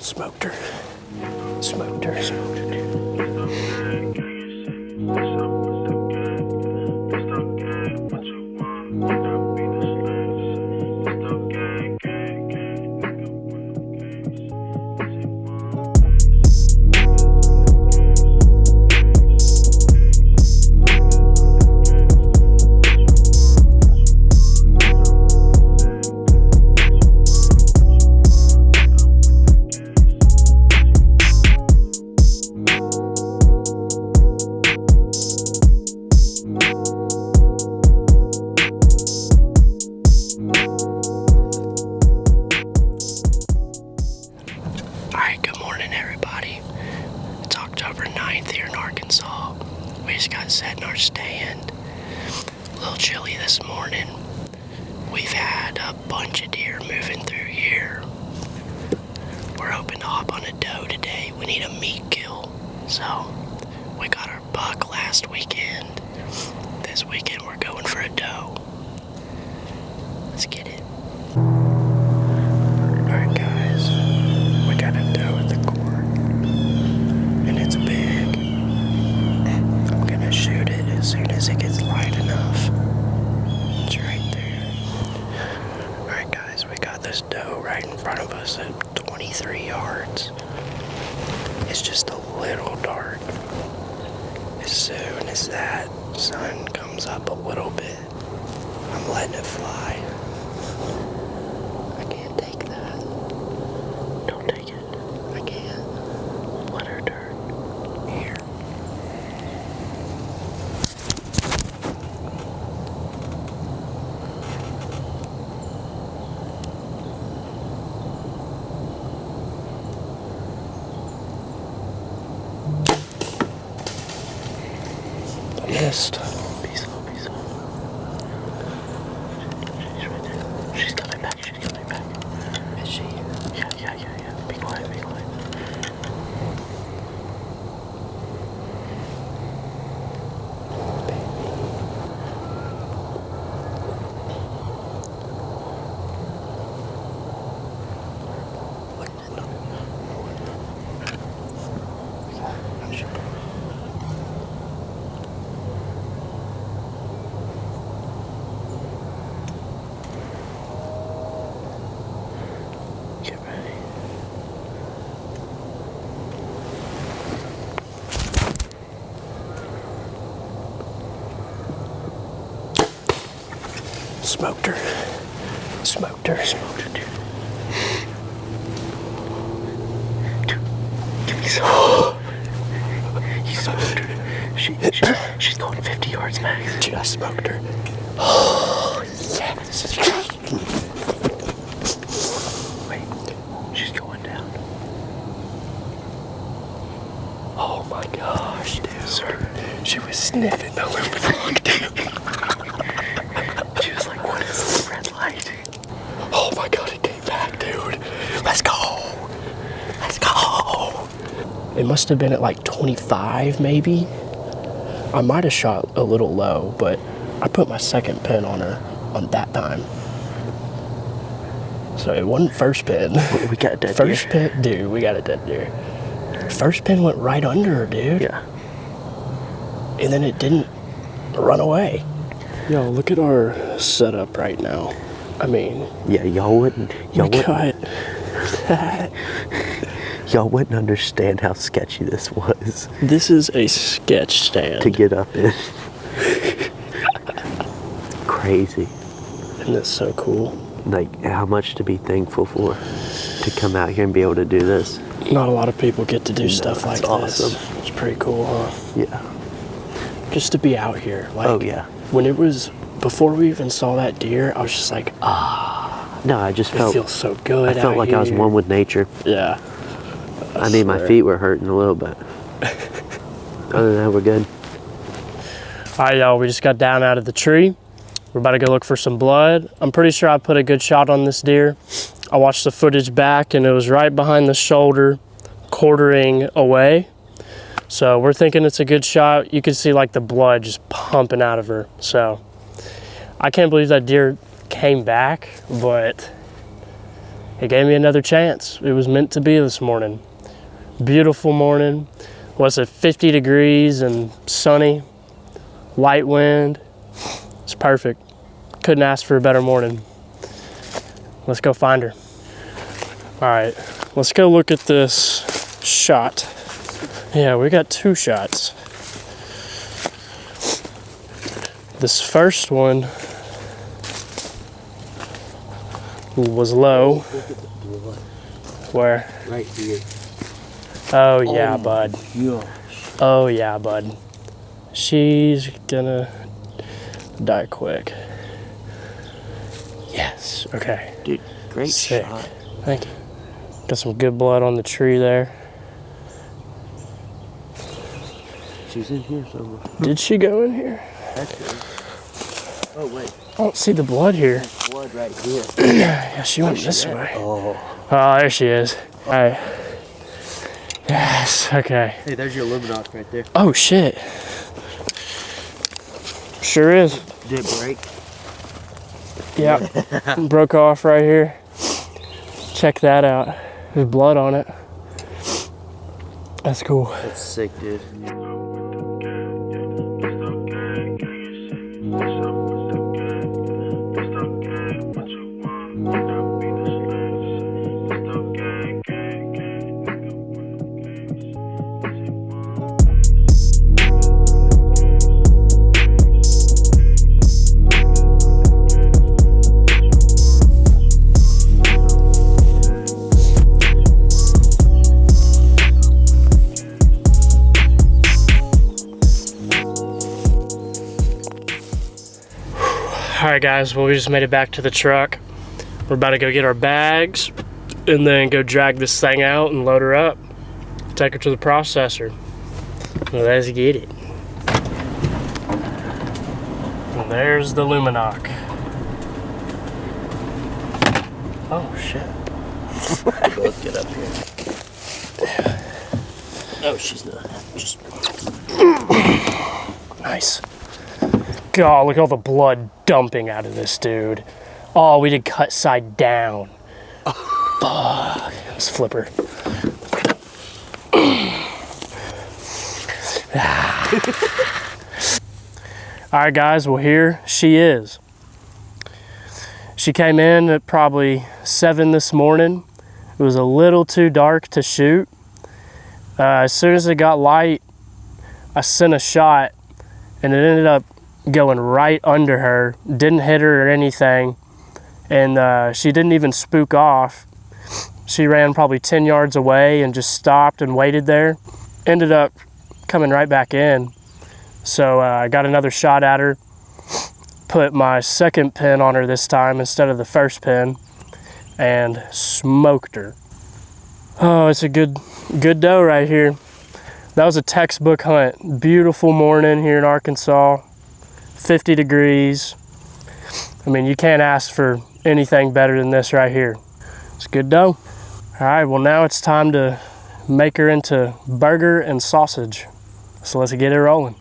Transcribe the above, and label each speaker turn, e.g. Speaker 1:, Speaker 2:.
Speaker 1: Smoked her. Smoked her. Smoked her, dude. Set in our stand. A little chilly this morning. We've had a bunch of deer moving through here. We're hoping to hop on a doe today. We need a meat kill. So we got our buck last weekend. This weekend we're going for a doe. Let's get it. Alright guys, we got a doe at the court. And it's big. Shoot it as soon as it gets light enough. It's right there. Alright guys, we got this doe right in front of us at 23 yards. It's just a little dark. As soon as that sun comes up a little bit, I'm letting it fly. I can't take that. Don't take it. I can't. Let her turn. Here. Missed. Peaceful, peaceful. She's right there. She's coming back. She's coming back. Is she? Yeah. Be quiet, be quiet. I'm sure. Smoked her. Smoked her. Smoked her, dude. Dude, give me some. You smoked her. She's going 50 yards max. Dude, I smoked her. Oh, yes. Wait, she's going down. Oh my gosh, dude. Sir, she was sniffing the wrong dude. She was like, what is this red light? Oh my god, it came back, dude. Let's go. Let's go. It must have been at like 25, maybe. I might have shot a little low, but I put my second pin on her on that time. So it wasn't first pin.
Speaker 2: We got a dead
Speaker 1: first
Speaker 2: deer.
Speaker 1: Pin, dude, we got a dead deer. First pin went right under her, dude.
Speaker 2: Yeah.
Speaker 1: And then it didn't run away. Yo, look at our setup right now. I mean,
Speaker 2: yeah, y'all wouldn't understand how sketchy this was.
Speaker 1: This is a sketch stand
Speaker 2: to get up in. Crazy.
Speaker 1: Isn't this so cool?
Speaker 2: Like, how much to be thankful for to come out here and be able to do this.
Speaker 1: Not a lot of people get to do stuff like
Speaker 2: awesome.
Speaker 1: This. It's pretty cool, huh?
Speaker 2: Yeah.
Speaker 1: Just to be out here. Like,
Speaker 2: oh, yeah.
Speaker 1: When it was, before we even saw that deer, I was just like, ah.
Speaker 2: No, I just felt.
Speaker 1: It feels so good.
Speaker 2: I felt like I was one with nature.
Speaker 1: Yeah.
Speaker 2: I mean, my feet were hurting a little bit. Other than that, we're good.
Speaker 1: All right, y'all, we just got down out of the tree. We're about to go look for some blood. I'm pretty sure I put a good shot on this deer. I watched the footage back and it was right behind the shoulder, quartering away. So we're thinking it's a good shot. You can see like the blood just pumping out of her. So I can't believe that deer came back, but
Speaker 3: It gave me another chance. It was meant to be this morning. Beautiful morning. Was it 50 degrees and sunny, light wind. It's perfect. Couldn't ask for a better morning. Let's go find her. All right, let's go look at this shot. Yeah, we got 2 shots. This first one was low. Where?
Speaker 2: Right here.
Speaker 3: Oh yeah, bud.
Speaker 2: Gosh.
Speaker 3: Oh yeah, bud. She's gonna die quick. Yes, okay.
Speaker 2: Dude, great
Speaker 3: Sick.
Speaker 2: shot.
Speaker 3: Thank you. Got some good blood on the tree there.
Speaker 2: She's in here somewhere.
Speaker 3: Did she go in here?
Speaker 2: Oh, wait.
Speaker 3: I don't see the blood here.
Speaker 2: There's blood right here.
Speaker 3: Yeah, she went this way.
Speaker 2: Oh.
Speaker 3: Oh, there she is. All right. Yes, okay.
Speaker 2: Hey, there's your luminok right there.
Speaker 3: Oh, shit. Sure is.
Speaker 2: Did it break?
Speaker 3: Yeah. Broke off right here. Check that out. There's blood on it. That's cool.
Speaker 2: That's sick, dude.
Speaker 3: Alright guys, well we just made it back to the truck. We're about to go get our bags and then go drag this thing out and load her up. Take her to the processor. Let's get it. And there's the luminok. Oh shit.
Speaker 2: We both get up here. Oh, she's not. Just
Speaker 3: Nice. God, look at all the blood dumping out of this dude. Oh, we did cut side down. Fuck. Let's flip her. Alright guys, well here she is. She came in at probably 7 this morning. It was a little too dark to shoot. As soon as it got light, I sent a shot and it ended up going right under her. Didn't hit her or anything. And she didn't even spook off. She ran probably 10 yards away and just stopped and waited there. Ended up coming right back in. So I got another shot at her. Put my second pin on her this time instead of the first pin. And smoked her. Oh, it's a good doe right here. That was a textbook hunt. Beautiful morning here in Arkansas. 50 degrees. I mean, you can't ask for anything better than this right here. It's a good doe. All right, well now it's time to make her into burger and sausage. So let's get it rolling.